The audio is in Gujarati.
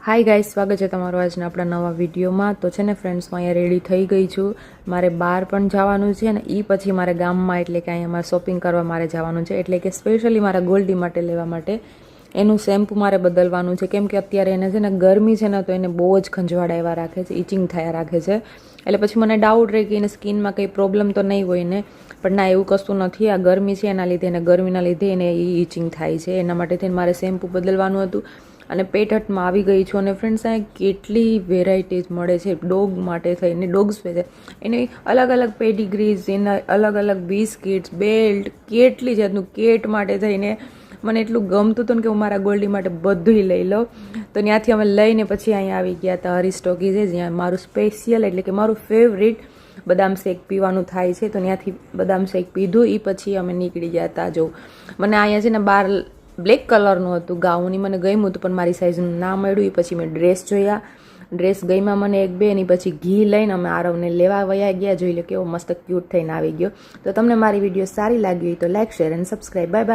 હાય ગાઈસ, સ્વાગત છે તમારું આજના આપણા નવા વિડીયોમાં. તો છે ને ફ્રેન્ડ્સ, હું અહીંયા રેડી થઈ ગઈ છું. મારે બહાર પણ જવાનું છે ને એ પછી મારે ગામમાં એટલે કે અહીંયા મારે શોપિંગ કરવા મારે જવાનું છે, એટલે કે સ્પેશિયલી મારા ગોલ્ડી માટે લેવા માટે એનું શેમ્પૂ મારે બદલવાનું છે. કેમ કે અત્યારે એને છે ને ગરમી છે ને, તો એને બહુ જ ખંજવાળા એવા રાખે છે, ઇચિંગ થયા રાખે છે. એટલે પછી મને ડાઉટ રહે કે એને સ્કિનમાં કંઈ પ્રોબ્લેમ તો નહીં હોય ને, પણ ના, એવું કશું નથી. આ ગરમી છે એના લીધે, એને ગરમીના લીધે એને ઇચિંગ થાય છે. એના માટે થઈને મારે શેમ્પૂ બદલવાનું હતું અને પેટહટમાં આવી ગઈ છું. અને ફ્રેન્ડ્સ, અહીંયા કેટલી વેરાયટીઝ મળે છે ડોગ માટે થઈને. ડોગ્સ છે એની અલગ અલગ પેડિગ્રીઝ, એના અલગ અલગ બિસ્કિટ્સ, બેલ્ટ, કેટલી જાતનું કેટ માટે થઈને મને એટલું ગમતું હતું ને કે હું મારા ગોલ્ડી માટે બધું લઈ લઉં. તો ત્યાંથી અમે લઈને પછી અહીંયા આવી ગયા હતા હરીશ ટોકી છે, જ્યાં મારું સ્પેશિયલ એટલે કે મારું ફેવરિટ બદામ શેક પીવાનું થાય છે. તો ત્યાંથી બદામ શેક પીધું. એ પછી અમે નીકળી ગયા હતા. જો મને અહીંયા છે ને બહાર બ્લેક કલરનું હતું ગાઉન, એ મને ગમ્યું હતું, પણ મારી સાઇઝનું ના મળ્યું. એ પછી મેં ડ્રેસ જોયા, ડ્રેસ ગઈમાં મને એક બે, એની પછી ઘી લઈને અમે આરવને લેવા વયા ગયા. જોઈ લો કેવો મસ્ત ક્યુટ થઈને આવી ગયો. તો તમને મારી વિડીયો સારી લાગી હોય તો like, share and subscribe. Bye bye.